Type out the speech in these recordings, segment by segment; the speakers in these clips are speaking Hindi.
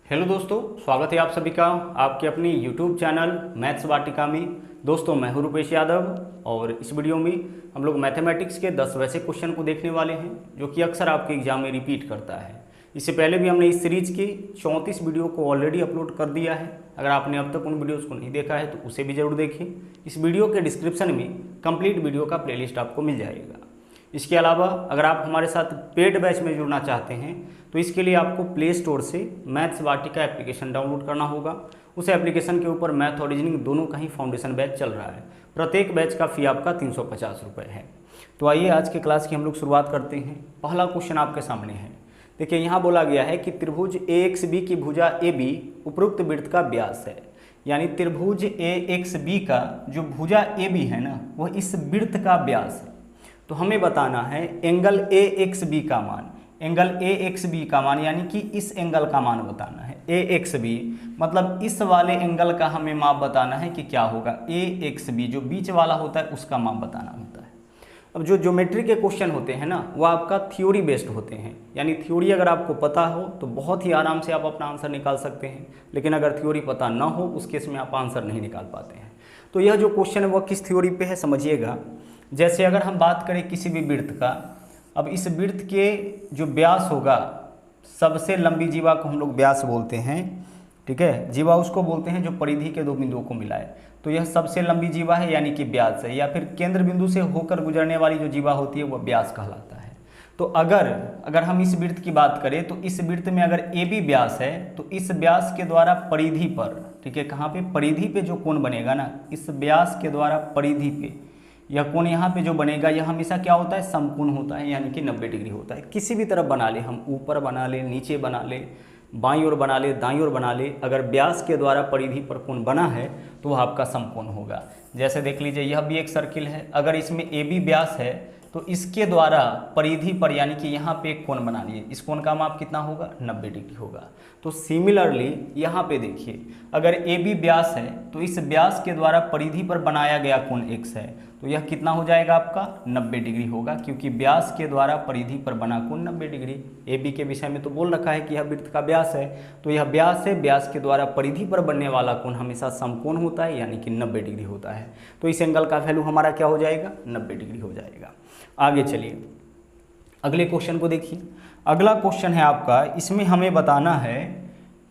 हेलो दोस्तों, स्वागत है आप सभी का आपके अपनी यूट्यूब चैनल मैथ्स वाटिका में। दोस्तों मैं हूं रुपेश यादव और इस वीडियो में हम लोग मैथमेटिक्स के 10 वैसे क्वेश्चन को देखने वाले हैं जो कि अक्सर आपके एग्जाम में रिपीट करता है। इससे पहले भी हमने इस सीरीज की 34 वीडियो को ऑलरेडी अपलोड कर दिया है। अगर आपने अब तक उन वीडियोज़ को नहीं देखा है तो उसे भी ज़रूर देखें। इस वीडियो के डिस्क्रिप्शन में कंप्लीट वीडियो का प्लेलिस्ट आपको मिल जाएगा। इसके अलावा अगर आप हमारे साथ पेड बैच में जुड़ना चाहते हैं तो इसके लिए आपको प्ले स्टोर से मैथ्स वाटिका एप्लीकेशन डाउनलोड करना होगा। उस एप्लीकेशन के ऊपर मैथ और रीजनिंग दोनों का ही फाउंडेशन बैच चल रहा है। प्रत्येक बैच का फ़ी आपका 350 रुपये है। तो आइए आज के क्लास की हम लोग शुरुआत करते हैं। पहला क्वेश्चन आपके सामने है। देखिए यहाँ बोला गया है कि त्रिभुज AXB की भुजा AB उपरोक्त वृत्त का व्यास है। यानी त्रिभुज AXB का जो भुजा AB है ना वह इस वृत्त का व्यास है। तो हमें बताना है एंगल AXB का मान। एंगल AXB का मान यानी कि इस एंगल का मान बताना है। AXB मतलब इस वाले एंगल का हमें माप बताना है कि क्या होगा। AXB जो बीच वाला होता है उसका माप बताना होता है। अब जो ज्योमेट्री के क्वेश्चन होते हैं ना वो आपका थ्योरी बेस्ड होते हैं। यानी थ्योरी अगर आपको पता हो तो बहुत ही आराम से आप अपना आंसर निकाल सकते हैं, लेकिन अगर थ्योरी पता ना हो उस केस में आप आंसर नहीं निकाल पाते हैं। तो यह जो क्वेश्चन है वह किस थ्योरी पे है समझिएगा। जैसे अगर हम बात करें किसी भी वृत्त का, अब इस वृत्त के जो व्यास होगा, सबसे लंबी जीवा को हम लोग व्यास बोलते हैं, ठीक है। जीवा उसको बोलते हैं जो परिधि के दो बिंदुओं को मिलाए। तो यह सबसे लंबी जीवा है यानी कि व्यास है, या फिर केंद्र बिंदु से होकर गुजरने वाली जो जीवा होती है वह व्यास कहलाता है। तो अगर हम इस वृत्त की बात करें तो इस वृत्त में अगर AB व्यास है तो इस व्यास के द्वारा परिधि पर, ठीक है, कहाँ पे, परिधि पे जो कोण बनेगा ना, इस व्यास के द्वारा परिधि पे यह कोण यहाँ पे जो बनेगा यह हमेशा क्या होता है, समकोण होता है, यानी कि 90 डिग्री होता है। किसी भी तरफ बना ले, हम ऊपर बना ले, नीचे बना ले, बाईं ओर बना ले, दाईं ओर बना ले, अगर व्यास के द्वारा परिधि पर कोण बना है तो वह आपका समकोण होगा। जैसे देख लीजिए यह भी एक सर्किल है, अगर इसमें AB व्यास है तो इसके द्वारा परिधि पर यानी कि यहाँ पे एक कोण बना लिए, इस कोण का माप कितना होगा, 90 डिग्री होगा। तो सिमिलरली यहाँ पे देखिए अगर AB व्यास है तो इस व्यास के द्वारा परिधि पर बनाया गया कोण x है, तो यह कितना हो जाएगा आपका 90 डिग्री होगा, क्योंकि व्यास के द्वारा परिधि पर बना कोण 90 डिग्री। AB के विषय में तो बोल रखा है कि यह वृत्त का व्यास है, तो यह व्यास है, व्यास के द्वारा परिधि पर बनने वाला कोण हमेशा समकोण होता है यानी कि 90 डिग्री होता है। तो इस एंगल का वैल्यू हमारा क्या हो जाएगा, 90 डिग्री हो जाएगा। आगे चलिए अगले क्वेश्चन को देखिए। अगला क्वेश्चन है आपका, इसमें हमें बताना है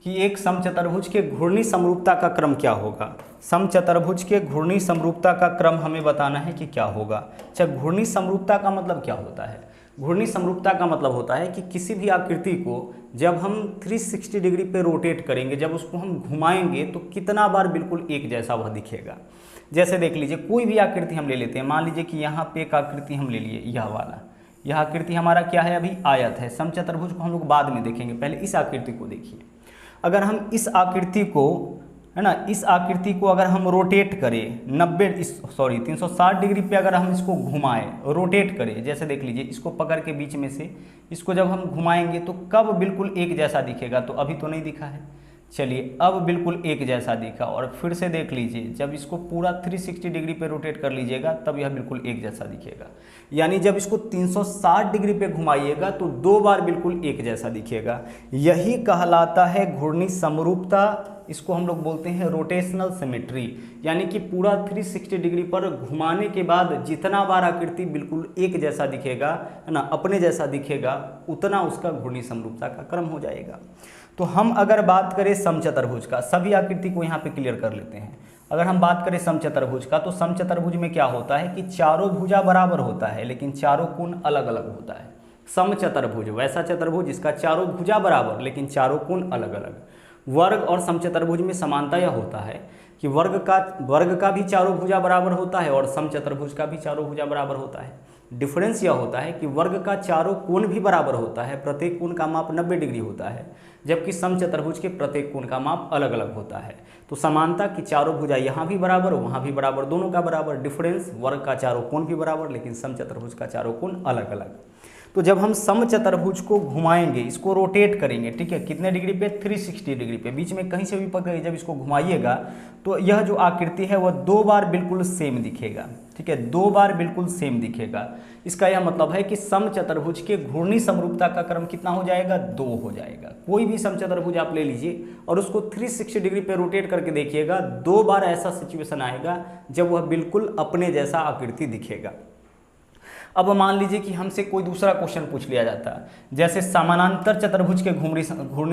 कि एक समचतुर्भुज के घूर्णी समरूपता का क्रम क्या होगा। समचतुर्भुज के घूर्णी समरूपता का क्रम हमें बताना है कि क्या होगा। अच्छा, घूर्णी समरूपता का मतलब क्या होता है? घूर्णी समरूपता का मतलब होता है कि किसी भी आकृति को जब हम 360 डिग्री पे रोटेट करेंगे, जब उसको हम घुमाएंगे तो कितना बार बिल्कुल एक जैसा वह दिखेगा। जैसे देख लीजिए कोई भी आकृति हम ले लेते हैं, मान लीजिए कि यहाँ पे एक आकृति हम ले लिए, यह वाला, यह आकृति हमारा क्या है, अभी आयत है। समचतुर्भुज को हम लोग बाद में देखेंगे, पहले इस आकृति को देखिए। अगर हम इस आकृति को, है ना, इस आकृति को अगर हम रोटेट करें 360 डिग्री पे अगर हम इसको घुमाएं, रोटेट करें, जैसे देख लीजिए इसको पकड़ के बीच में से इसको जब हम घुमाएंगे तो कब बिल्कुल एक जैसा दिखेगा, तो अभी तो नहीं दिखा है। चलिए अब बिल्कुल एक जैसा दिखा, और फिर से देख लीजिए जब इसको पूरा 360 डिग्री पे रोटेट कर लीजिएगा तब यह बिल्कुल एक जैसा दिखेगा। यानी जब इसको 360 डिग्री पे घुमाइएगा तो 2 बार बिल्कुल एक जैसा दिखेगा। यही कहलाता है घूर्णी समरूपता। इसको हम लोग बोलते हैं रोटेशनल सिमेट्री, यानी कि पूरा 360 डिग्री पर घुमाने के बाद जितना बार आकृति बिल्कुल एक जैसा दिखेगा, है ना, अपने जैसा दिखेगा, उतना उसका घूर्णी समरूपता का क्रम हो जाएगा। तो हम अगर बात करें समचतुर्भुज का, सभी आकृति को यहाँ पे क्लियर कर लेते हैं। अगर हम बात करें समचतुर्भुज का तो समचतुर्भुज में क्या होता है कि चारों भुजा बराबर होता है लेकिन चारों कोण अलग अलग होता है। समचतुर्भुज वैसा चतुर्भुज जिसका चारों भुजा बराबर लेकिन चारों कोण अलग अलग। वर्ग और समचतुर्भुज में समानता यह होता है कि वर्ग का भी चारों भुजा बराबर होता है और समचतुर्भुज का भी चारों भुजा बराबर होता है। डिफरेंस यह होता है कि वर्ग का चारों कोण भी बराबर होता है, प्रत्येक कोण का माप 90 डिग्री होता है, जबकि समचतुर्भुज के प्रत्येक कोण का माप अलग अलग होता है। तो समानता की चारों भुजा यहाँ भी बराबर, वहाँ भी बराबर, दोनों का बराबर। डिफरेंस वर्ग का चारों कोण भी बराबर लेकिन समचतुर्भुज का चारों कोण अलग अलग। तो जब हम समचतुर्भुज को घुमाएंगे, इसको रोटेट करेंगे, ठीक है, कितने डिग्री पे, 360 डिग्री पे, बीच में कहीं से भी पकड़ जब इसको घुमाइएगा तो यह जो आकृति है वह 2 बार बिल्कुल सेम दिखेगा, ठीक है, 2 बार बिल्कुल सेम दिखेगा। इसका यह मतलब है कि समचतुर्भुज के घूर्णी समरूपता का क्रम कितना हो जाएगा, 2 हो जाएगा। कोई भी समचतुर्भुज आप ले लीजिए और उसको 360 डिग्री पे रोटेट करके देखिएगा, 2 बार ऐसा सिचुएशन आएगा जब वह बिल्कुल अपने जैसा आकृति दिखेगा। अब मान लीजिए कि हमसे कोई दूसरा क्वेश्चन पूछ लिया जाता है, जैसे समानांतर चतुर्भुज के घूर्णी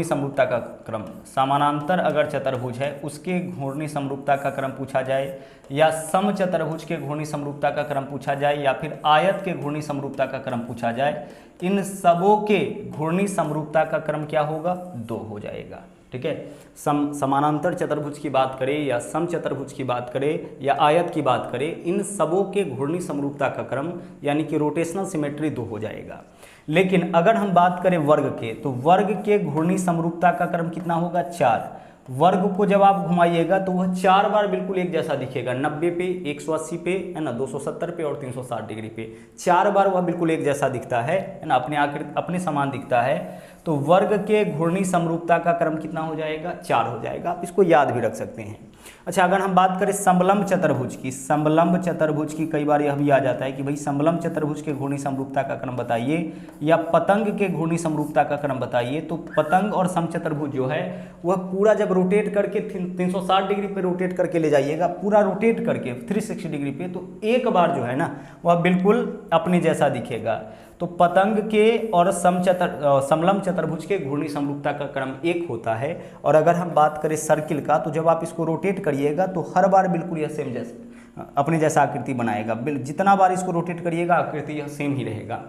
समरूपता का क्रम, समानांतर अगर चतुर्भुज है उसके घूर्णी समरूपता का क्रम पूछा जाए, या समचतुर्भुज के घूर्णी समरूपता का क्रम पूछा जाए, या फिर आयत के घूर्णी समरूपता का क्रम पूछा जाए, इन सबों के घूर्णी समरूपता का क्रम क्या होगा, 2 हो जाएगा, ठीक है। समानांतर चतुर्भुज की बात करें या समचतुर्भुज की बात करें या आयत की बात करें, इन सबों के घूर्णी समरूपता का क्रम यानी कि रोटेशनल सिमेट्री 2 हो जाएगा। लेकिन अगर हम बात करें वर्ग के, तो वर्ग के घूर्णी समरूपता का क्रम कितना होगा, 4। वर्ग को जब आप घुमाइएगा तो वह 4 बार बिल्कुल एक जैसा दिखेगा, 90 पे, 180 पे, है ना, 270 पे और 360 डिग्री पे, 4 बार वह बिल्कुल एक जैसा दिखता है ना, अपने समान दिखता है। तो वर्ग के घूर्णी समरूपता का क्रम कितना हो जाएगा, 4 हो जाएगा। आप इसको याद भी रख सकते हैं। अच्छा, अगर हम बात करें समलंब चतुर्भुज की, समलंब चतुर्भुज की कई बार यह भी आ जाता है कि भाई समलंब चतुर्भुज के घूर्णी समरूपता का क्रम बताइए या पतंग के घूर्णी समरूपता का क्रम बताइए। तो पतंग और समचतुर्भुज जो है वह पूरा जब रोटेट करके 360 डिग्री पे रोटेट करके ले जाइएगा, पूरा रोटेट करके 360 डिग्री पे, तो एक बार जो है ना वह बिल्कुल अपने जैसा दिखेगा। तो पतंग के और समलंब चतुर्भुज के घूर्णी समरूपता का क्रम 1 होता है। और अगर हम बात करें सर्किल का, तो जब आप इसको रोटेट करिएगा तो हर बार बिल्कुल यह सेम जैसा अपने जैसा आकृति बनाएगा, जितना बार इसको रोटेट करिएगा आकृति यह सेम ही रहेगा।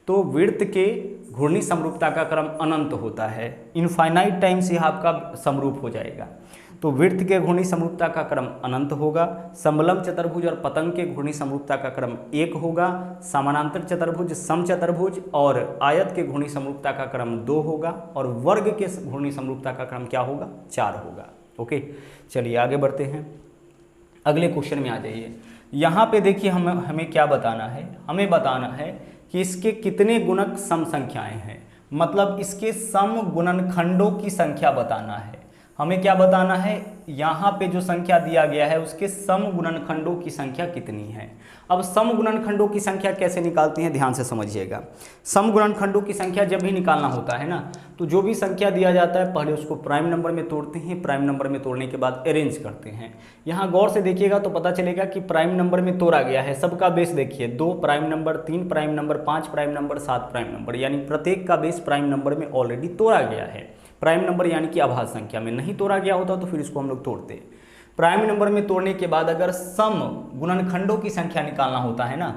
तो वृत्त के घूर्णी समरूपता का क्रम अनंत होता है, इनफाइनाइट टाइम्स यह आपका समरूप हो जाएगा। तो वृत्त के घूर्णी समरूपता का क्रम अनंत होगा, समलंब चतुर्भुज और पतंग के घूर्णी समरूपता का क्रम 1 होगा, समानांतर चतुर्भुज, समचतुर्भुज और आयत के घूर्णी समरूपता का क्रम 2 होगा, और वर्ग के घूर्णी समरूपता का क्रम क्या होगा, 4 होगा। ओके, चलिए आगे बढ़ते हैं, अगले क्वेश्चन में आ जाइए। यहाँ पे देखिए हमें क्या बताना है, हमें बताना है कि इसके कितने गुणक सम संख्याएं हैं, मतलब इसके सम गुणनखंडों की संख्या बताना है। हमें क्या बताना है, यहाँ पे जो संख्या दिया गया है उसके सम गुणनखंडों की संख्या कितनी है। अब सम गुणनखंडों की संख्या कैसे निकालते हैं, ध्यान से समझिएगा। सम गुणनखंडों की संख्या जब भी निकालना होता है ना, तो जो भी संख्या दिया जाता है पहले उसको प्राइम नंबर में तोड़ते हैं, प्राइम नंबर में तोड़ने के बाद अरेंज करते हैं। यहाँ गौर से देखिएगा तो पता चलेगा कि प्राइम नंबर में तोड़ा गया है, सबका बेस देखिए, 2 prime number, 3 prime number, 5 prime number, 7 prime number, यानी प्रत्येक का बेस प्राइम नंबर में ऑलरेडी तोड़ा गया है। प्राइम नंबर यानी कि अभाज्य संख्या में नहीं तोड़ा गया होता तो फिर इसको हम लोग तोड़ते। प्राइम नंबर में तोड़ने के बाद अगर सम गुणनखंडों की संख्या निकालना होता है ना,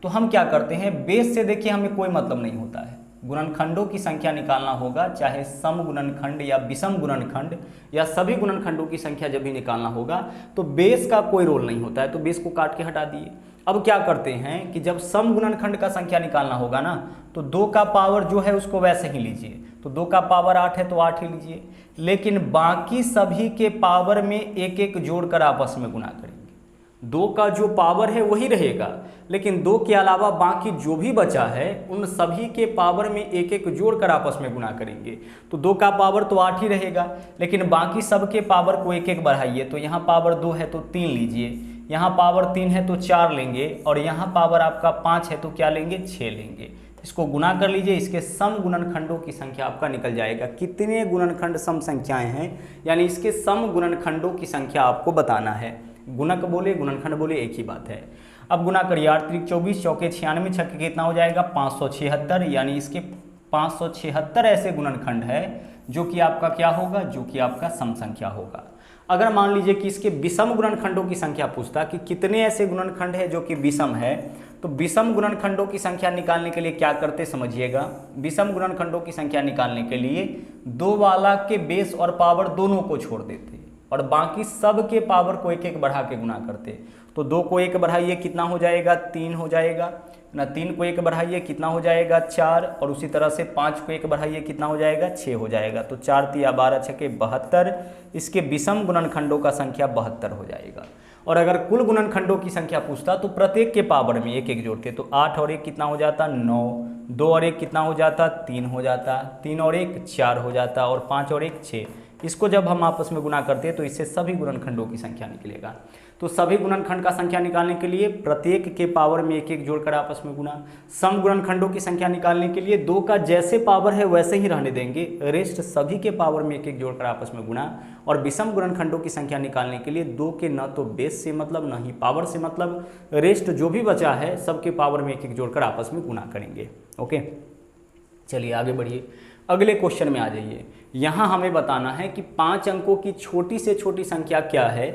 तो हम क्या करते हैं, बेस से देखिए हमें कोई मतलब नहीं होता है, गुणनखंडों की संख्या निकालना होगा, चाहे सम गुणनखंड या विषम गुणनखंड या सभी गुणनखंडों की संख्या जब भी निकालना होगा तो बेस का कोई रोल नहीं होता है, तो बेस को काट के हटा दिए। अब क्या करते हैं कि जब सम गुणनखंड का संख्या निकालना होगा ना, तो 2 का पावर जो है उसको वैसे ही लीजिए, तो 2 का पावर 8 है तो 8 ही लीजिए, लेकिन बाकी सभी के पावर में एक एक जोड़कर आपस में गुना करेंगे। 2 का जो पावर है वही रहेगा, लेकिन 2 के अलावा बाकी जो भी बचा है उन सभी के पावर में एक एक जोड़कर आपस में गुना करेंगे। तो 2 का पावर तो 8 ही रहेगा, लेकिन बाकी सबके पावर को एक एक बढ़ाइए, तो यहाँ पावर 2 है तो 3 लीजिए, यहाँ पावर 3 है तो 4 लेंगे, और यहाँ पावर आपका 5 है तो क्या लेंगे, 6 लेंगे। इसको गुना कर लीजिए, इसके सम गुणनखंडों की संख्या आपका निकल जाएगा। कितने गुणनखंड सम संख्याएं हैं, यानी इसके सम गुणनखंडों की संख्या आपको बताना है। गुणक बोले गुणनखंड बोले एक ही बात है। अब गुना करिए, 8 3 24, चौके 96, छक्के कितना हो जाएगा 576, यानी इसके 576 ऐसे गुणनखंड है जो कि आपका क्या होगा, जो कि आपका सम संख्या होगा। अगर मान लीजिए कि इसके विषम गुणनखंडों की संख्या पूछता कि कितने ऐसे गुणनखंड है जो कि विषम है, तो विषम गुणनखंडों की संख्या निकालने के लिए क्या करते समझिएगा। विषम गुणनखंडों की संख्या निकालने के लिए 2 वाला के बेस और पावर दोनों को छोड़ देते और बाकी सब के पावर को एक एक बढ़ा के गुना करते। तो 2 को 1 बढ़ाइए कितना हो जाएगा, 3 हो जाएगा ना, 3 को 1 बढ़ाइए कितना हो जाएगा, 4, और उसी तरह से 5 को 1 बढ़ाइए कितना हो जाएगा, 6 हो जाएगा। तो 4 तिया 12 छके 72, इसके विषम गुणनखंडों का संख्या 72 हो जाएगा। और अगर कुल गुणनखंडों की संख्या पूछता तो प्रत्येक के पावर में एक एक जोड़ते, तो 8 और 1 कितना हो जाता, 9, 2 और 1 कितना हो जाता, 3 हो जाता, 3 और 1 4 हो जाता, और 5 और 1 6। इसको जब हम आपस में गुना करते हैं तो इससे सभी गुणनखंडों की संख्या निकलेगा। तो सभी गुणनखंड का संख्या निकालने के लिए प्रत्येक के पावर में 1 1 जोड़कर आपस में गुना। सम गुणनखंडों की संख्या निकालने के लिए 2 का जैसे पावर है वैसे ही रहने देंगे, रेस्ट सभी के पावर में 1 1 जोड़कर आपस में गुना। और विषम गुणनखंडों की संख्या निकालने के लिए 2 के न तो बेस से मतलब न ही पावर से मतलब, रेस्ट जो भी बचा है सबके पावर में 1 1 जोड़कर आपस में गुना करेंगे। ओके, चलिए आगे बढ़िए, अगले क्वेश्चन में आ जाइए। यहाँ हमें बताना है कि 5 अंकों की छोटी से छोटी संख्या क्या है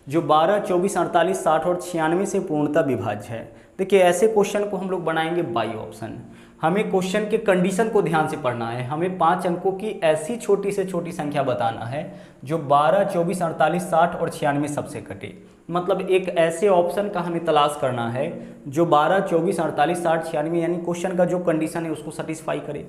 जो 12, 24, 48, 60 और 96 से पूर्णतः विभाज्य है। देखिए ऐसे क्वेश्चन को हम लोग बनाएंगे बाई ऑप्शन। हमें क्वेश्चन के कंडीशन को ध्यान से पढ़ना है। हमें 5 अंकों की ऐसी छोटी से छोटी संख्या बताना है जो 12, 24, 48, 60 और 96 सबसे कटे। मतलब एक ऐसे ऑप्शन का हमें तलाश करना है जो 12, 24, 48, 60, 96 यानी क्वेश्चन का जो कंडीशन है उसको सेटिस्फाई करे।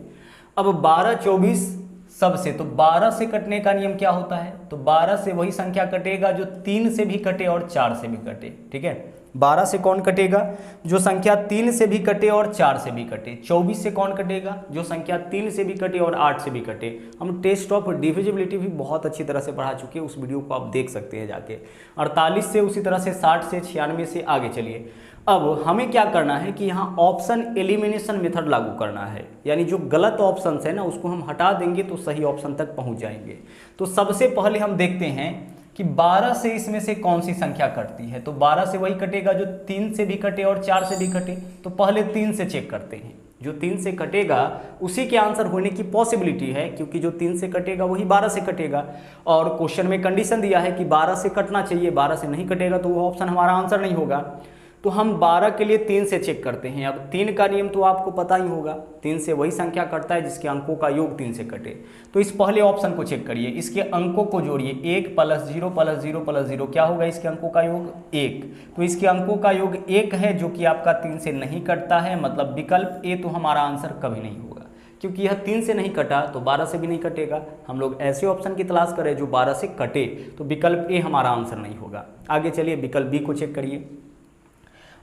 अब 12, 24 सबसे, तो 12 से कटने का नियम क्या होता है, तो 12 से वही संख्या कटेगा जो 3 से भी कटे और 4 से भी कटे। ठीक है, 12 से कौन कटेगा, जो संख्या 3 से भी कटे और 4 से भी कटे। 24 से कौन कटेगा, जो संख्या 3 से भी कटे और 8 से भी कटे। हम टेस्ट ऑफ डिविजिबिलिटी भी बहुत अच्छी तरह से पढ़ा चुके हैं, उस वीडियो को आप देख सकते हैं जाके। 48 से, उसी तरह से 60 से, 96 से, आगे चलिए। अब हमें क्या करना है कि यहाँ ऑप्शन एलिमिनेशन मेथड लागू करना है, यानी जो गलत ऑप्शन है ना उसको हम हटा देंगे तो सही ऑप्शन तक पहुँच जाएंगे। तो सबसे पहले हम देखते हैं कि 12 से इसमें से कौन सी संख्या कटती है। तो 12 से वही कटेगा जो 3 से भी कटे और 4 से भी कटे। तो पहले 3 से चेक करते हैं, जो 3 से कटेगा उसी के आंसर होने की पॉसिबिलिटी है, क्योंकि जो 3 से कटेगा वही 12 से कटेगा। और क्वेश्चन में कंडीशन दिया है कि 12 से कटना चाहिए, 12 से नहीं कटेगा तो वो ऑप्शन हमारा आंसर नहीं होगा। तो हम 12 के लिए 3 से चेक करते हैं। अब 3 का नियम तो आपको पता ही होगा, 3 से वही संख्या कटता है जिसके अंकों का योग 3 से कटे। तो इस पहले ऑप्शन को चेक करिए, इसके अंकों को जोड़िए, 1 + 0 + 0 + 0 क्या होगा, इसके अंकों का योग 1। तो इसके अंकों का योग 1 है जो कि आपका 3 से नहीं कटता है, मतलब विकल्प ए तो हमारा आंसर कभी नहीं होगा, क्योंकि यह 3 से नहीं कटा तो 12 से भी नहीं कटेगा। हम लोग ऐसे ऑप्शन की तलाश करें जो 12 से कटे, तो विकल्प ए हमारा आंसर नहीं होगा। आगे चलिए विकल्प बी को चेक करिए,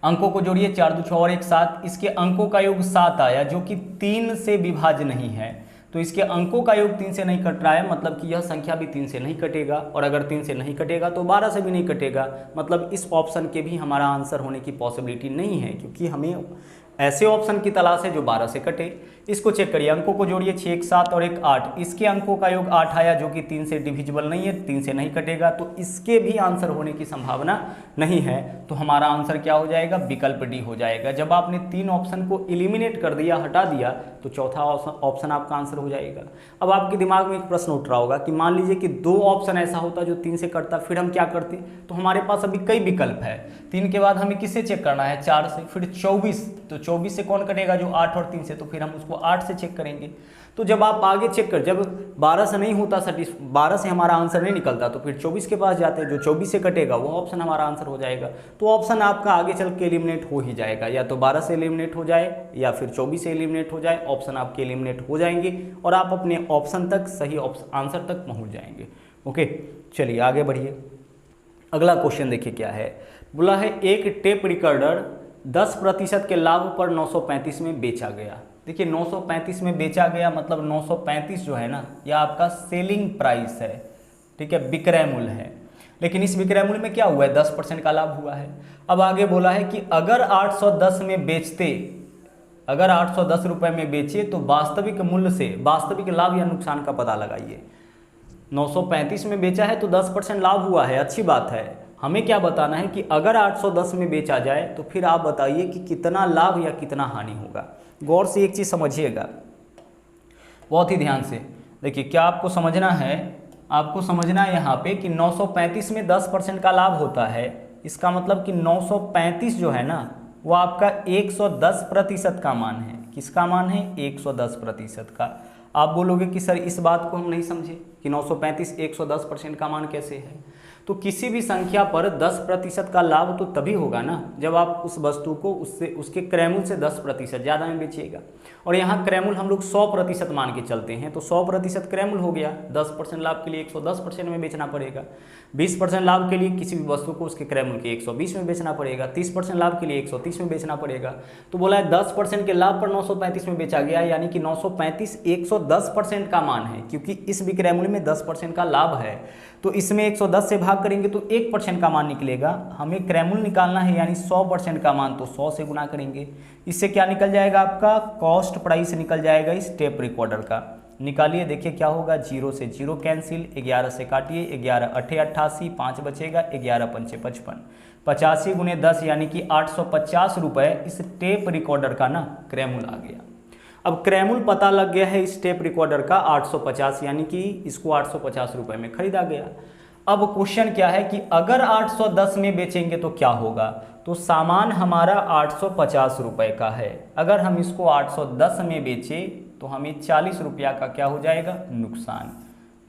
अंकों को जोड़िए, 4 2 6 और 1 7। इसके अंकों का योग 7 आया जो कि 3 से विभाज्य नहीं है। तो इसके अंकों का योग 3 से नहीं कट रहा है, मतलब कि यह संख्या भी 3 से नहीं कटेगा। और अगर 3 से नहीं कटेगा तो 12 से भी नहीं कटेगा, मतलब इस ऑप्शन के भी हमारा आंसर होने की पॉसिबिलिटी नहीं है, क्योंकि हमें ऐसे ऑप्शन की तलाश है जो 12 से कटे। इसको चेक करिए, अंकों को जोड़िए, 6 1 7 और 1 8। इसके अंकों का योग 8 आया जो कि 3 से डिविजिबल नहीं है, 3 से नहीं कटेगा, तो इसके भी आंसर होने की संभावना नहीं है। तो हमारा आंसर क्या हो जाएगा, विकल्प डी हो जाएगा। जब आपने 3 ऑप्शन को एलिमिनेट कर दिया, हटा दिया, तो चौथा ऑप्शन आपका आंसर हो जाएगा। अब आपके दिमाग में एक प्रश्न उठ रहा होगा कि मान लीजिए कि 2 ऑप्शन ऐसा होता जो 3 से कटता, फिर हम क्या करते। तो हमारे पास अभी कई विकल्प है। 3 के बाद हमें किससे चेक करना है, 4 से, फिर 24। तो 24 से कौन कटेगा, जो 8 और 3 से, तो फिर हम उसको 8 से चेक करेंगे। तो जब आप आगे चेक कर, जब 12 से नहीं होता, 12 से हमारा आंसर नहीं निकलता, तो फिर 24 के पास जाते हैं, जो 24 से कटेगा वो ऑप्शन हमारा आंसर हो जाएगा। तो ऑप्शन आपका आगे चल के एलिमिनेट हो ही जाएगा, या तो 12 से एलिमिनेट हो जाए या फिर 24 से एलिमिनेट हो जाए, ऑप्शन आपके एलिमिनेट हो जाएंगे और आप अपने ऑप्शन तक, सही आंसर तक पहुँच जाएंगे। ओके, चलिए आगे बढ़िए। अगला क्वेश्चन देखिए क्या है, बोला है एक टेप रिकॉर्डर 10% के लाभ पर 935 में बेचा गया। देखिए 935 में बेचा गया, मतलब 935 जो है ना, यह आपका सेलिंग प्राइस है, ठीक है, विक्रय मूल्य है। लेकिन इस विक्रय मूल्य में क्या हुआ है, 10% का लाभ हुआ है। अब आगे बोला है कि अगर 810 में बेचते, अगर 810 रुपये में बेचे तो वास्तविक मूल्य से वास्तविक लाभ या नुकसान का पता लगाइए। 935 में बेचा है तो 10% लाभ हुआ है, अच्छी बात है। हमें क्या बताना है कि अगर 810 में बेचा जाए तो फिर आप बताइए कि कितना लाभ या कितना हानि होगा। गौर से एक चीज़ समझिएगा, बहुत ही ध्यान से देखिए। क्या आपको समझना है, आपको समझना है यहाँ पे कि 935 में 10% का लाभ होता है। इसका मतलब कि 935 जो है ना, वो आपका 110% का मान है। किसका मान है, 110% का। आप बोलोगे कि सर इस बात को हम नहीं समझे कि 935 110% का मान कैसे है। तो किसी भी संख्या पर 10% का लाभ तो तभी होगा ना जब आप उस वस्तु को उसके क्रयमूल्य से 10% ज़्यादा में बेचिएगा। और यहाँ क्रयमूल्य हम लोग 100% मान के चलते हैं, तो 100% क्रयमूल्य हो गया। 10% लाभ के लिए 110% में बेचना पड़ेगा। 20% लाभ के लिए किसी भी वस्तु को उसके क्रयमूल्य के 120 में बेचना पड़ेगा। 30% लाभ के लिए 130 में बेचना पड़ेगा। तो बोला है 10% के लाभ पर 935 में बेचा गया, यानी कि 935 110% का मान है, क्योंकि इस विक्रय मूल्य में 10% का लाभ है। तो इसमें 110 से भाग करेंगे तो 1% का मान निकलेगा। हमें क्रयमूल्य निकालना है, यानी 100% का मान, तो 100 से गुना करेंगे। इससे क्या निकल जाएगा, आपका कॉस्ट प्राइस निकल जाएगा इस टेप रिकॉर्डर का। निकालिए, देखिए क्या होगा। 0 से 0 कैंसिल, 11 से काटिए, 11 8 88, 5 बचेगा, 11 5 55, 85 गुने 10 यानी कि 850 रुपये इस टेप रिकॉर्डर का ना क्रयमूल्य आ गया। अब क्रयमूल्य पता लग गया है इस टेप रिकॉर्डर का 850, यानी कि इसको 850 रुपये में खरीदा गया। अब क्वेश्चन क्या है कि अगर 810 में बेचेंगे तो क्या होगा। तो सामान हमारा 850 रुपये का है, अगर हम इसको 810 में बेचें तो हमें 40 रुपया का क्या हो जाएगा, नुकसान।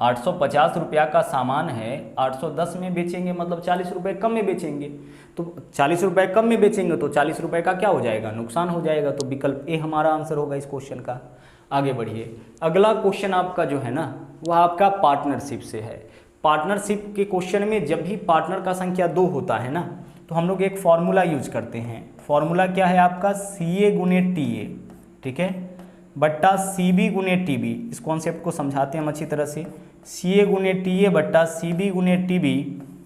850 रुपया का सामान है, 810 में बेचेंगे मतलब 40 रुपये कम में बेचेंगे। तो 40 रुपये कम में बेचेंगे तो 40 रुपये का क्या हो जाएगा, नुकसान हो जाएगा। तो विकल्प ए हमारा आंसर होगा इस क्वेश्चन का। आगे बढ़िए, अगला क्वेश्चन आपका जो है ना वह आपका पार्टनरशिप से है। पार्टनरशिप के क्वेश्चन में जब भी पार्टनर का संख्या 2 होता है ना तो हम लोग एक फॉर्मूला यूज करते हैं। फॉर्मूला क्या है आपका, CA गुने TA, ठीक है, बट्टा CB गुने TB। इस कॉन्सेप्ट को समझाते हैं हम अच्छी तरह से। CA गुने TA बट्टा CB गुने TB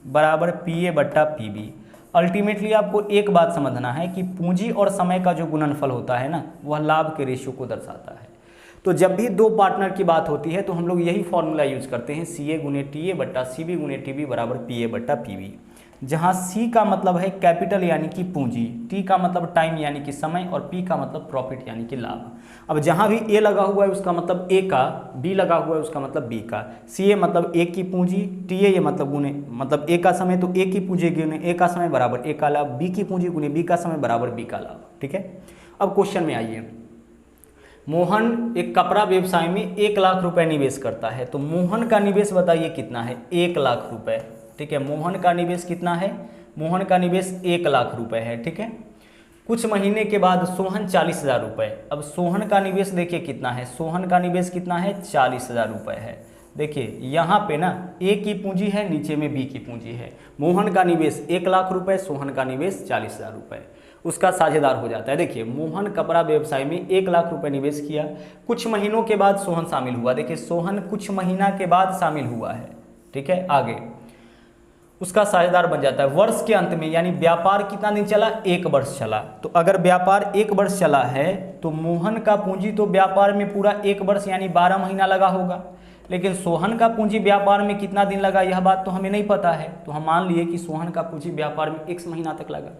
बराबर PA बट्टा PB। अल्टीमेटली आपको एक बात समझना है कि पूंजी और समय का जो गुणनफल होता है ना वह लाभ के रेशियो को दर्शाता है। तो जब भी दो पार्टनर की बात होती है तो हम लोग यही फॉर्मूला यूज करते हैं, CA गुने TA बट्टा CB गुने TB बराबर PA बट्टा PB, जहाँ C का मतलब है कैपिटल यानी कि पूंजी, T का मतलब टाइम यानी कि समय और P का मतलब प्रॉफिट यानी कि लाभ। अब जहाँ भी A लगा हुआ है उसका मतलब A का, B लगा हुआ है उसका मतलब B का। CA मतलब A की पूंजी, TA ये मतलब गुने मतलब A का समय, तो A की पूंजी गुने A का समय बराबर A का लाभ, B की पूंजी गुने B का समय बराबर B का लाभ, ठीक है। अब क्वेश्चन में आइए, मोहन एक कपड़ा व्यवसाय में 1 लाख रुपए निवेश करता है। तो मोहन का निवेश बताइए कितना है, 1 लाख रुपए, ठीक है। मोहन का निवेश कितना है, मोहन का निवेश 1 लाख रुपए है, ठीक है। कुछ महीने के बाद सोहन 40,000 रुपये। अब सोहन का निवेश देखिए कितना है, सोहन का निवेश कितना है, 40,000 रुपये है। देखिए यहाँ पे ना A की पूंजी है, नीचे में B की पूंजी है। मोहन का निवेश 1 लाख रुपए, सोहन का निवेश 40,000 रुपये, उसका साझेदार हो जाता है। देखिए मोहन कपड़ा व्यवसाय में 1 लाख रुपए निवेश किया, कुछ महीनों के बाद सोहन शामिल हुआ। देखिए सोहन कुछ महीना के बाद शामिल हुआ है, ठीक है। आगे उसका साझेदार बन जाता है वर्ष के अंत में, यानी व्यापार कितना दिन चला, 1 वर्ष चला। तो अगर व्यापार 1 वर्ष चला है तो मोहन का पूंजी तो व्यापार में पूरा 1 वर्ष यानी 12 महीना लगा होगा, लेकिन सोहन का पूंजी व्यापार में कितना दिन लगा यह बात तो हमें नहीं पता है। तो हम मान लिए कि सोहन का पूंजी व्यापार में 1 महीना तक लगा,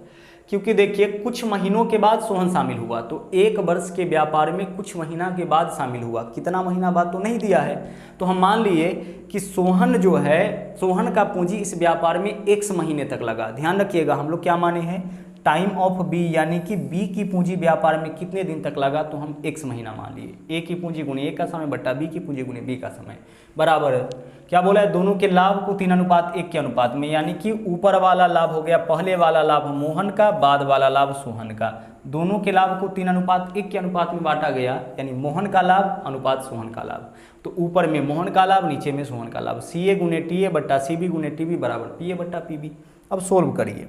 क्योंकि देखिए कुछ महीनों के बाद सोहन शामिल हुआ, तो 1 वर्ष के व्यापार में कुछ महीना के बाद शामिल हुआ, कितना महीना बाद तो नहीं दिया है। तो हम मान लिए कि सोहन जो है, सोहन का पूंजी इस व्यापार में 1 महीने तक लगा। ध्यान रखिएगा हम लोग क्या माने हैं, टाइम ऑफ B, यानी कि B की पूंजी व्यापार में कितने दिन तक लगा, तो हम 1 महीना मान लिए। A की पूंजी गुणे A का समय बट्टा B की पूंजी गुणे B का समय बराबर क्या बोला है, दोनों के लाभ को 3:1 के अनुपात में, यानी कि ऊपर वाला लाभ हो गया पहले वाला लाभ मोहन का, बाद वाला लाभ सोहन का। दोनों के लाभ को 3:1 के अनुपात में बांटा गया, यानी मोहन का लाभ अनुपात सोहन का लाभ। तो ऊपर में मोहन का लाभ, नीचे में सोहन का लाभ। CA गुने TA बट्टा CB गुने TB बराबर PA बट्टा PB। अब सोल्व करिए,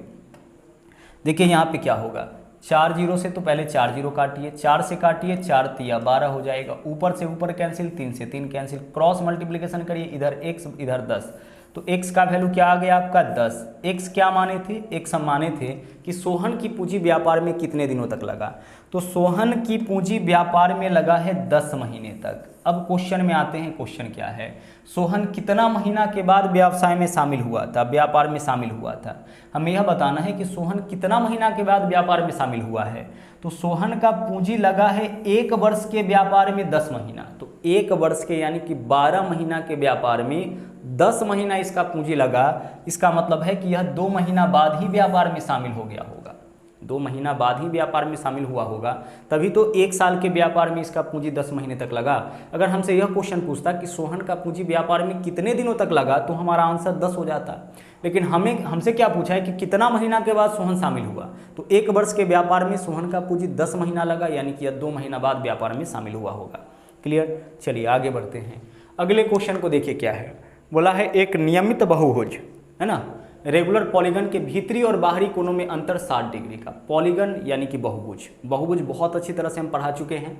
देखिए यहाँ पे क्या होगा, 4 जीरो से तो पहले 4 जीरो काटिए, 4 से काटिए, 4 तिया 12 हो जाएगा। ऊपर से ऊपर कैंसिल, 3 से 3 कैंसिल, क्रॉस मल्टीप्लिकेशन करिए, इधर x इधर 10, तो x का वैल्यू क्या आ गया आपका 10। x क्या माने थे, x हम माने थे कि सोहन की पूंजी व्यापार में कितने दिनों तक लगा, तो सोहन की पूंजी व्यापार में लगा है 10 महीने तक। अब क्वेश्चन में आते हैं, क्वेश्चन क्या है, सोहन कितना महीना के बाद व्यवसाय में शामिल हुआ था, व्यापार में शामिल हुआ था। हमें यह बताना है कि सोहन कितना महीना के बाद व्यापार में शामिल हुआ है। तो सोहन का पूंजी लगा है 1 वर्ष के व्यापार में 10 महीना, तो 1 वर्ष के यानी कि 12 महीना के व्यापार में 10 महीना इसका पूंजी लगा। इसका मतलब है कि यह 2 महीना बाद ही व्यापार में शामिल हो गया होगा, 2 महीना बाद ही व्यापार में शामिल हुआ होगा, तभी तो 1 साल के व्यापार में इसका पूंजी 10 महीने तक लगा। अगर हमसे यह क्वेश्चन पूछता कि सोहन का पूंजी व्यापार में कितने दिनों तक लगा, तो हमारा आंसर 10 हो जाता। लेकिन हमसे क्या पूछा है कि कितना महीना के बाद सोहन शामिल हुआ, तो 1 वर्ष के व्यापार में सोहन का पूंजी 10 महीना लगा, यानी कि 2 महीना बाद व्यापार में शामिल हुआ होगा। क्लियर। चलिए आगे बढ़ते हैं। अगले क्वेश्चन को देखिए क्या है। बोला है एक नियमित बहुभुज, है ना, रेगुलर पॉलीगन के भीतरी और बाहरी कोनों में अंतर 60 डिग्री का। पॉलीगन यानी कि बहुभुज, बहुभुज बहुत अच्छी तरह से हम पढ़ा चुके हैं।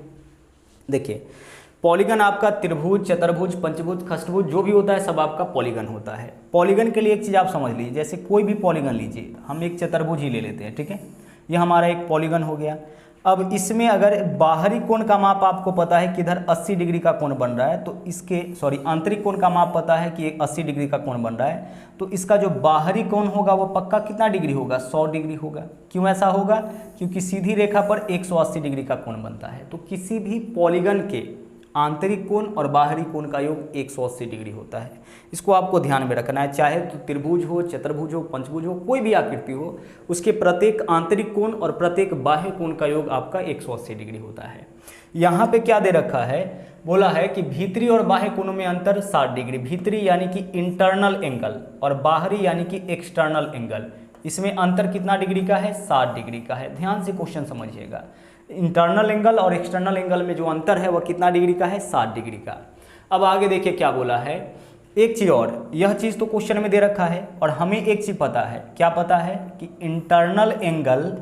देखिए पॉलीगन आपका त्रिभुज, चतुर्भुज, पंचभुज, खष्टभुज जो भी होता है सब आपका पॉलीगन होता है। पॉलीगन के लिए एक चीज़ आप समझ लीजिए, जैसे कोई भी पॉलीगन लीजिए, हम एक चतुर्भुज ही ले लेते हैं, ठीक है, ये हमारा एक पॉलीगन हो गया। अब इसमें अगर बाहरी कोण का माप आपको पता है कि इधर 80 डिग्री का कोण बन रहा है, तो इसके आंतरिक कोण का माप पता है कि 80 डिग्री का कोण बन रहा है, तो इसका जो बाहरी कोण होगा वो पक्का कितना डिग्री होगा, 100 डिग्री होगा। क्यों ऐसा होगा, क्योंकि सीधी रेखा पर 180 डिग्री का कोण बनता है। तो किसी भी पॉलीगन के आंतरिक कोण और बाहरी कोण का योग 180 डिग्री होता है। इसको आपको ध्यान में रखना है, चाहे तो त्रिभुज हो, चतुर्भुज हो, पंचभुज हो, कोई भी आकृति हो, उसके प्रत्येक आंतरिक कोण और प्रत्येक बाह्य कोण का योग आपका 180 डिग्री होता है। यहाँ पे क्या दे रखा है, बोला है कि भीतरी और बाह्य कोणों में अंतर 60 डिग्री। भीतरी यानी कि इंटरनल एंगल और बाहरी यानी कि एक्सटर्नल एंगल, इसमें अंतर कितना डिग्री का है, 60 डिग्री का है। ध्यान से क्वेश्चन समझिएगा, इंटरनल एंगल और एक्सटर्नल एंगल में जो अंतर है वह कितना डिग्री का है, 60 डिग्री का। अब आगे देखिए क्या बोला है, एक चीज़ और, यह चीज़ तो क्वेश्चन में दे रखा है और हमें एक चीज़ पता है, क्या पता है कि internal angle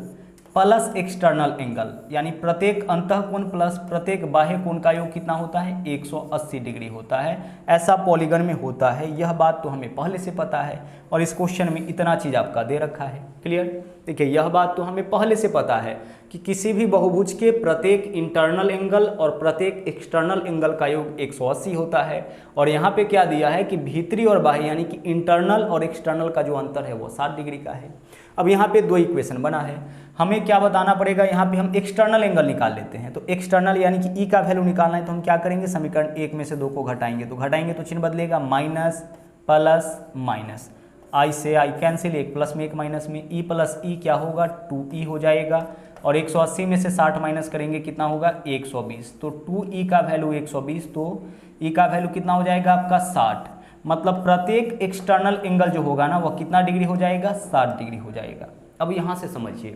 plus external angle, यानी प्रत्येक अंतःकोण प्लस प्रत्येक बाह्य कोण का योग कितना होता है, 180 डिग्री होता है। ऐसा पॉलीगन में होता है, यह बात तो हमें पहले से पता है और इस क्वेश्चन में इतना चीज़ आपका दे रखा है। क्लियर। देखिए यह बात तो हमें पहले से पता है कि किसी भी बहुभुज के प्रत्येक इंटरनल एंगल और प्रत्येक एक्सटर्नल एंगल का योग 180 होता है। और यहाँ पे क्या दिया है कि भीतरी और बाह्य यानी कि इंटरनल और एक्सटर्नल का जो अंतर है वो 60 डिग्री का है। अब यहाँ पे 2 इक्वेशन बना है, हमें क्या बताना पड़ेगा, यहाँ पे हम एक्सटर्नल एंगल निकाल लेते हैं। तो एक्सटर्नल यानी कि ई का वैल्यू निकालना है, तो हम क्या करेंगे, समीकरण 1 में से 2 को घटाएंगे, तो घटाएंगे तो चिन्ह बदलेगा, माइनस प्लस माइनस, आई से आई कैंसिल, 1 प्लस में 1 माइनस में, ई प्लस ई क्या होगा, 2ई हो जाएगा। और 180 में से 60 माइनस करेंगे कितना होगा, 120। तो 2ई का वैल्यू 120, तो ई का वैल्यू कितना हो जाएगा आपका 60। मतलब प्रत्येक एक्सटर्नल एंगल जो होगा ना वह कितना डिग्री हो जाएगा, 60 डिग्री हो जाएगा। अब यहाँ से समझिए,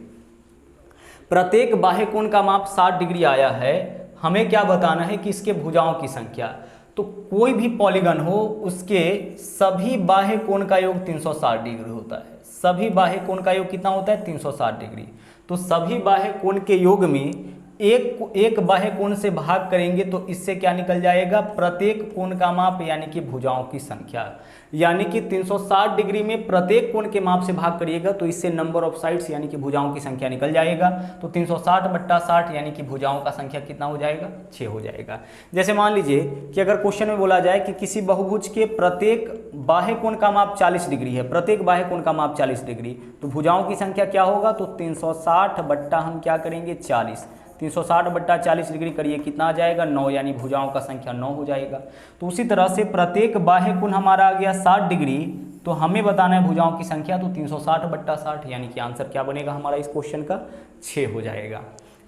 प्रत्येक बाह्य कोण का माप 60 डिग्री आया है, हमें क्या बताना है कि इसके भुजाओं की संख्या। तो कोई भी पॉलीगन हो उसके सभी बाह्य कोण का योग 360 डिग्री होता है। सभी बाह्य कोण का योग कितना होता है, 360 डिग्री। तो सभी बाह्य कोण के योग में एक बाह्य कोण से भाग करेंगे तो इससे क्या निकल जाएगा, प्रत्येक कोण का माप यानी कि भुजाओं की संख्या। यानी कि 360 डिग्री में प्रत्येक कोण के माप से भाग करिएगा तो इससे नंबर ऑफ साइड्स यानी कि भुजाओं की संख्या निकल जाएगा। तो 360 बट्टा 60 यानी कि भुजाओं का संख्या कितना हो जाएगा, 6 हो जाएगा। जैसे मान लीजिए कि अगर क्वेश्चन में बोला जाए कि किसी बहुभुज के प्रत्येक बाह्य कोण का माप 40 डिग्री है, प्रत्येक बाह्य कोण का माप 40 डिग्री, तो भुजाओं की संख्या क्या होगा, तो 360 बट्टा हम क्या करेंगे 40, 360 बट्टा 40 डिग्री करिए कितना आ जाएगा, 9, यानी भुजाओं का संख्या 9 हो जाएगा। तो उसी तरह से प्रत्येक बाह्य कोण हमारा आ गया 60 डिग्री, तो हमें बताना है भुजाओं की संख्या, तो 360 बट्टा 60 यानी कि आंसर क्या बनेगा हमारा इस क्वेश्चन का, 6 हो जाएगा।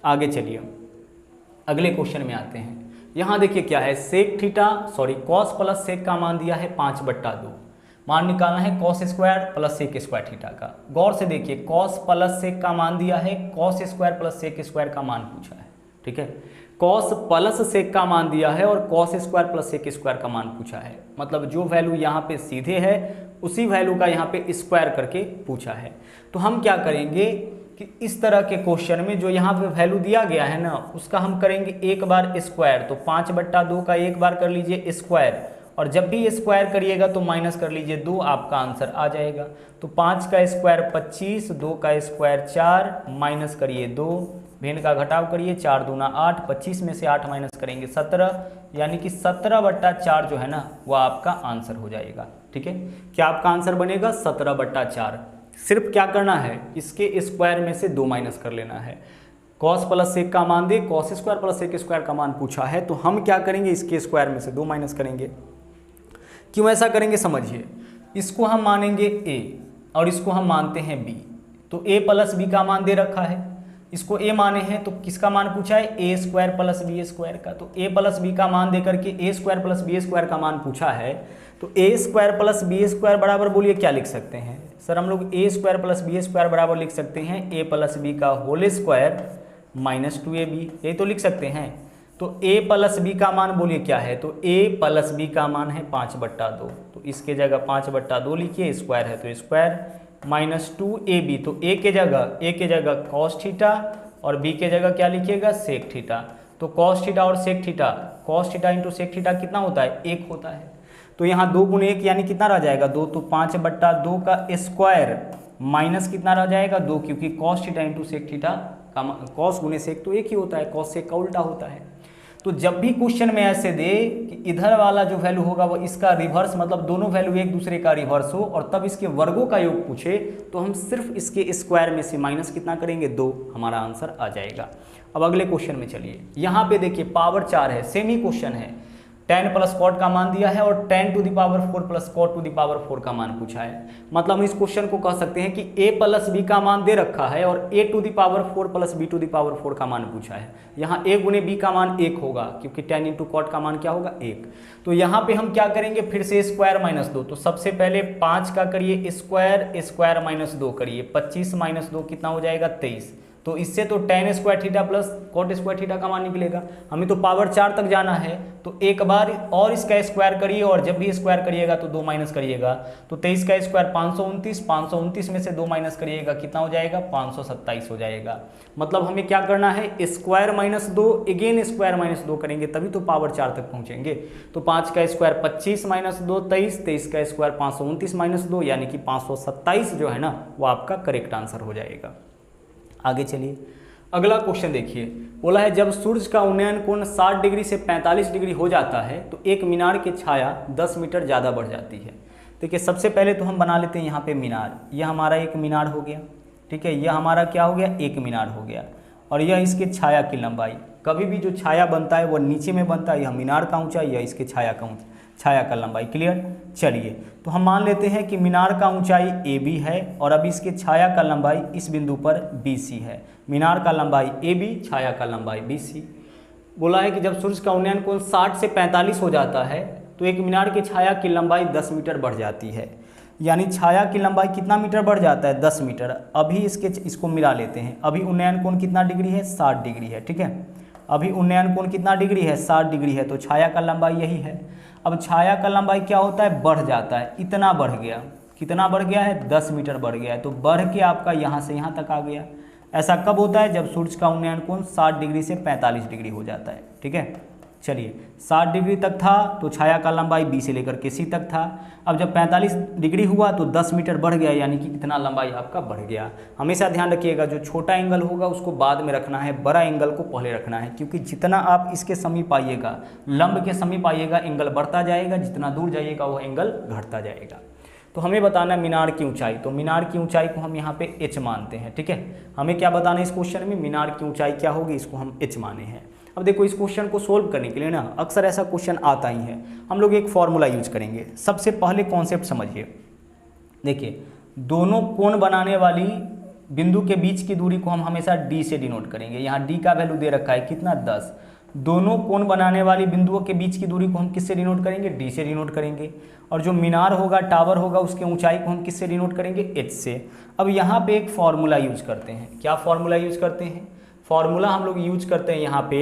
आगे चलिए अगले क्वेश्चन में आते हैं। यहाँ देखिए क्या है, sec theta cos plus sec का मान दिया है 5/2, मान निकालना है cos square plus sec square theta का। गौर से देखिए, कॉस प्लस सेक का मान दिया है, cos square plus sec square का मान पूछा है, ठीक है। कॉस प्लस सेक का मान दिया है और cos square plus sec square का मान पूछा है। मतलब जो वैल्यू यहाँ पे सीधे है उसी वैल्यू का यहाँ पे स्क्वायर करके पूछा है। तो हम क्या करेंगे कि इस तरह के क्वेश्चन में जो यहाँ पे वैल्यू दिया गया है ना उसका हम करेंगे एक बार स्क्वायर। तो 5/2 का एक बार कर लीजिए स्क्वायर, और जब भी स्क्वायर करिएगा तो माइनस कर लीजिए 2, आपका आंसर आ जाएगा। तो 5 का स्क्वायर 25, 2 का स्क्वायर 4, माइनस करिए 2, भिन्न का घटाव करिए, 4 दूना 8, 25 में से 8 माइनस करेंगे 17, यानी कि 17/4 जो है ना वह आपका आंसर हो जाएगा, ठीक है। क्या आपका आंसर बनेगा 17/4। सिर्फ क्या करना है, इसके स्क्वायर में से 2 माइनस कर लेना है। कॉस प्लस सेक का मान दे, cos square plus sec square का मान पूछा है, तो हम क्या करेंगे, इसके स्क्वायर में से 2 माइनस करेंगे। क्यों ऐसा करेंगे समझिए, इसको हम मानेंगे a और इसको हम मानते हैं b, तो a प्लस बी का मान दे रखा है, इसको a माने हैं, तो किसका मान पूछा है, a square plus B square का। तो a प्लस बी का मान देकर के a square plus B square का मान पूछा है, तो a square plus B square बराबर बोलिए क्या लिख सकते हैं सर, हम लोग a square plus B square बराबर लिख सकते हैं a प्लस बी का होल स्क्वायर माइनस 2ab, यही तो लिख सकते हैं। तो a प्लस बी का मान बोलिए क्या है, तो a प्लस बी का मान है 5/2, तो इसके जगह 5/2 लिखिए, स्क्वायर है तो स्क्वायर माइनस 2ab, तो a के जगह कॉस थीटा और b के जगह क्या लिखिएगा, सेक थीटा। तो कॉस थीटा और sec theta, cos theta into sec theta कितना होता है, 1 होता है। तो यहाँ 2 गुणे 1 यानी कितना रह जाएगा 2, तो 5/2 का स्क्वायर माइनस कितना रह जाएगा 2, क्योंकि cos theta into sec theta का कॉस गुणे सेक तो एक ही होता है, कॉस सेक का उल्टा होता है। तो जब भी क्वेश्चन में ऐसे दे कि इधर वाला जो वैल्यू होगा वो इसका रिवर्स, मतलब दोनों वैल्यू एक दूसरे का रिवर्स हो और तब इसके वर्गों का योग पूछे, तो हम सिर्फ इसके स्क्वायर में से माइनस कितना करेंगे 2, हमारा आंसर आ जाएगा। अब अगले क्वेश्चन में चलिए, यहाँ पे देखिए पावर 4 है, सेम ही क्वेश्चन है, tan प्लस कॉट का मान दिया है और tan टू द पावर 4 प्लस कॉट टू द पावर 4 का मान पूछा है। मतलब हम इस क्वेश्चन को कह सकते हैं कि a प्लस बी का मान दे रखा है और a टू द पावर 4 प्लस b टू द पावर 4 का मान पूछा है। यहाँ a गुने b का मान 1 होगा, क्योंकि tan इंटू कॉट का मान क्या होगा 1। तो यहाँ पे हम क्या करेंगे, फिर से स्क्वायर माइनस 2, तो सबसे पहले 5 का करिए स्क्वायर माइनस 2 करिए, 25 माइनस 2 कितना हो जाएगा 23। तो इससे तो tan square theta plus cot square theta का मान निकलेगा। हमें तो पावर 4 तक जाना है, तो एक बार और इसका स्क्वायर करिए और जब भी स्क्वायर करिएगा तो 2 माइनस करिएगा। तो 23 का स्क्वायर 529, 529 में से 2 माइनस करिएगा कितना हो जाएगा 527 हो जाएगा। मतलब हमें क्या करना है, square minus 2 again square minus 2 करेंगे तभी तो पावर 4 तक पहुंचेंगे। तो 5 का स्क्वायर 25 माइनस 2 23, 23 का स्क्वायर 529 माइनस 2 यानी कि 527 जो है ना वो आपका करेक्ट आंसर हो जाएगा। आगे चलिए, अगला क्वेश्चन देखिए, बोला है जब सूर्य का उन्नयन कोण 60 डिग्री से 45 डिग्री हो जाता है तो एक मीनार की छाया 10 मीटर ज़्यादा बढ़ जाती है। देखिए सबसे पहले तो हम बना लेते हैं यहाँ पे मीनार, यह हमारा एक मीनार हो गया, ठीक है, यह हमारा क्या हो गया एक मीनार हो गया, और यह इसके छाया की लंबाई। कभी भी जो छाया बनता है वह नीचे में बनता है, यह मीनार का ऊंचाई, यह इसके छाया का लंबाई। क्लियर, चलिए तो हम मान लेते हैं कि मीनार का ऊंचाई AB है और अब इसके छाया का लंबाई इस बिंदु पर BC है। मीनार का लंबाई AB, छाया का लंबाई BC। बोला है कि जब सूर्य का उन्नयन कोण 60 से 45 हो जाता है तो एक मीनार की छाया की लंबाई 10 मीटर बढ़ जाती है। यानी छाया की लंबाई कितना मीटर बढ़ जाता है 10 मीटर। अभी इसको मिला लेते हैं, अभी उन्नयन कोण कितना डिग्री है 60 डिग्री है, ठीक है, अभी उन्नयन कोण कितना डिग्री है 60 डिग्री है, तो छाया का लंबाई यही है। अब छाया का लंबाई क्या होता है बढ़ जाता है, इतना बढ़ गया, कितना बढ़ गया है 10 मीटर बढ़ गया है, तो बढ़ के आपका यहाँ से यहाँ तक आ गया। ऐसा कब होता है, जब सूर्य का उन्नयन कोण 60 डिग्री से 45 डिग्री हो जाता है, ठीक है। चलिए 60 डिग्री तक था तो छाया का लंबाई B से लेकर के C तक था। अब जब 45 डिग्री हुआ तो 10 मीटर बढ़ गया, यानी कि कितना लंबाई आपका बढ़ गया। हमेशा ध्यान रखिएगा जो छोटा एंगल होगा उसको बाद में रखना है, बड़ा एंगल को पहले रखना है, क्योंकि जितना आप इसके समीप आइएगा, लंब के समीप आइएगा, एंगल बढ़ता जाएगा, जितना दूर जाइएगा वो एंगल घटता जाएगा। तो हमें बताना है मीनार की ऊंचाई, तो मीनार की ऊंचाई को हम यहाँ पे h मानते हैं, ठीक है। हमें क्या बताना है इस क्वेश्चन में, मीनार की ऊंचाई क्या होगी, इसको हम h माने हैं। अब देखो इस क्वेश्चन को सोल्व करने के लिए ना अक्सर ऐसा क्वेश्चन आता ही है, हम लोग एक फॉर्मूला यूज करेंगे। सबसे पहले कॉन्सेप्ट समझिए, देखिए दोनों कोण बनाने वाली बिंदु के बीच की दूरी को हम हमेशा d से डिनोट करेंगे। यहाँ d का वैल्यू दे रखा है कितना 10। दोनों कोण बनाने वाली बिंदुओं के बीच की दूरी को हम किससे डिनोट करेंगे, d से डिनोट करेंगे। और जो मीनार होगा, टावर होगा, उसके ऊंचाई को हम किससे डिनोट करेंगे, h से। अब यहाँ पे एक फॉर्मूला यूज करते हैं, क्या फॉर्मूला यूज करते हैं, फॉर्मूला हम लोग यूज करते हैं यहाँ पे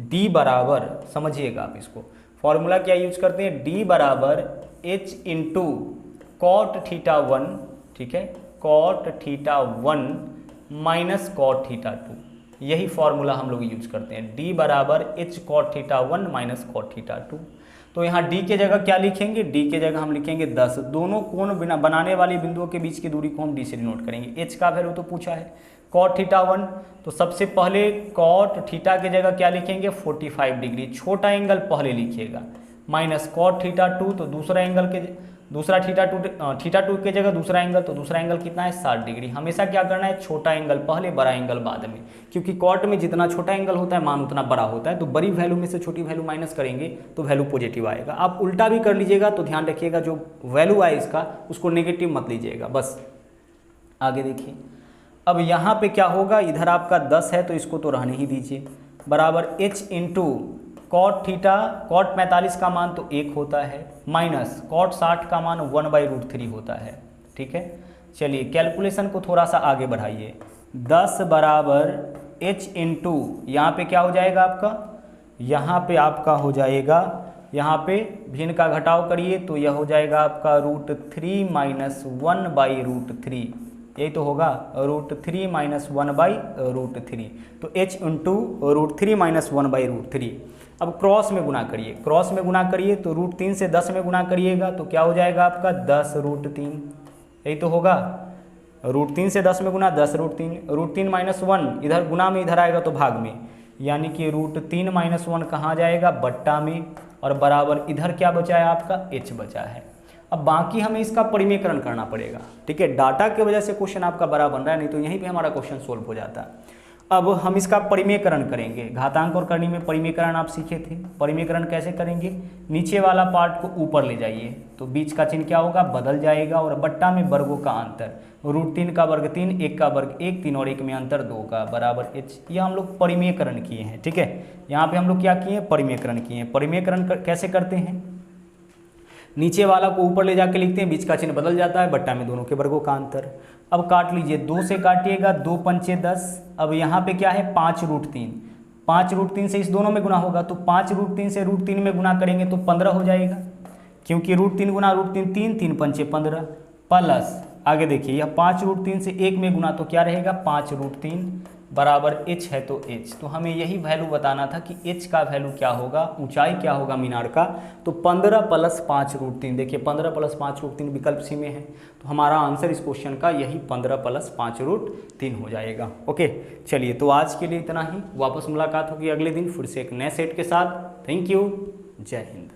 d बराबर, समझिएगा आप इसको, फॉर्मूला क्या यूज करते हैं, d बराबर h इंटू कॉट थीटा 1, ठीक है, cot theta 1 minus cot theta 2, यही फॉर्मूला हम लोग यूज करते हैं, d बराबर h cot theta 1 minus cot theta 2। तो यहाँ d के जगह क्या लिखेंगे, d के जगह हम लिखेंगे 10। दोनों कोण बनाने वाली बिंदुओं के बीच की दूरी को हम d से डिनोट करेंगे। h का वैल्यू तो पूछा है कॉट थीटा 1, तो सबसे पहले कॉट थीटा के जगह क्या लिखेंगे 45 डिग्री, छोटा एंगल पहले लिखिएगा, माइनस कॉट थीटा 2, तो दूसरा थीटा 2 के जगह दूसरा एंगल, तो दूसरा एंगल कितना है 60 डिग्री। हमेशा क्या करना है, छोटा एंगल पहले बड़ा एंगल बाद में, क्योंकि कॉट में जितना छोटा एंगल होता है मान उतना बड़ा होता है, तो बड़ी वैल्यू में से छोटी वैल्यू माइनस करेंगे तो वैल्यू पॉजिटिव आएगा। आप उल्टा भी कर लीजिएगा तो ध्यान रखिएगा जो वैल्यू आए इसका उसको नेगेटिव मत लीजिएगा। बस आगे देखिए, अब यहाँ पे क्या होगा, इधर आपका 10 है तो इसको तो रहने ही दीजिए, बराबर h into cot theta, cot 45 का मान तो 1 होता है, माइनस कॉट 60 का मान 1/√3 होता है। ठीक है, चलिए कैलकुलेशन को थोड़ा सा आगे बढ़ाइए। 10 बराबर h इंटू यहाँ पे क्या हो जाएगा आपका, यहाँ पे आपका हो जाएगा, यहाँ पे भिन्न का घटाव करिए तो यह हो जाएगा आपका √3 माइनस 1/√3, यही तो होगा, √3 माइनस 1/√3, तो h इंटू √3 माइनस 1/√3। अब क्रॉस में गुना करिए, क्रॉस में गुना करिए तो √3 से 10 में गुना करिएगा तो क्या हो जाएगा आपका 10√3, यही तो होगा, √3 से 10 में गुना 10√3, √3 माइनस 1 इधर गुना में इधर आएगा तो भाग में, यानी कि √3 माइनस 1 कहाँ जाएगा, बट्टा में, और बराबर इधर क्या बचा है आपका h बचा है। अब बाकी हमें इसका परिमेयकरण करना पड़ेगा। ठीक है, डाटा की वजह से क्वेश्चन आपका बड़ा बन रहा है, नहीं तो यहीं पे हमारा क्वेश्चन सोल्व हो जाता। अब हम इसका परिमेयकरण करेंगे। घातांक और करनी में परिमेयकरण आप सीखे थे, परिमेयकरण कैसे करेंगे, नीचे वाला पार्ट को ऊपर ले जाइए तो बीच का चिन्ह क्या होगा, बदल जाएगा, और बट्टा में वर्गों का अंतर, √3 का वर्ग 3, 1 का वर्ग 1, 3 और 1 में अंतर 2 का, बराबर h। यह हम लोग परिमेयकरण किए हैं। ठीक है, यहाँ पे हम लोग क्या किए हैं, परिमेयकरण किए हैं। परिमेयकरण कैसे करते हैं, नीचे वाला को ऊपर ले जाके लिखते हैं, बीच का चिन्ह बदल जाता है, बट्टा में दोनों के वर्गों का अंतर। अब काट लीजिए, 2 से काटिएगा, 2 पंचे 10। अब यहाँ पे क्या है 5√3, 5√3 से इस दोनों में गुना होगा तो 5√3 से √3 में गुना करेंगे तो 15 हो जाएगा, क्योंकि √3 गुना √3 3, 3 पंचे 15, प्लस आगे देखिए यह 5√3 से 1 में गुना तो क्या रहेगा 5√3, बराबर h है तो h। तो हमें यही वैल्यू बताना था कि h का वैल्यू क्या होगा, ऊंचाई क्या होगा मीनार का, तो 15 + 5√3। देखिए 15 + 5√3 विकल्प सी में है, तो हमारा आंसर इस क्वेश्चन का यही 15 + 5√3 हो जाएगा। ओके, चलिए तो आज के लिए इतना ही, वापस मुलाकात होगी अगले दिन फिर से एक नए सेट के साथ। थैंक यू, जय हिंद।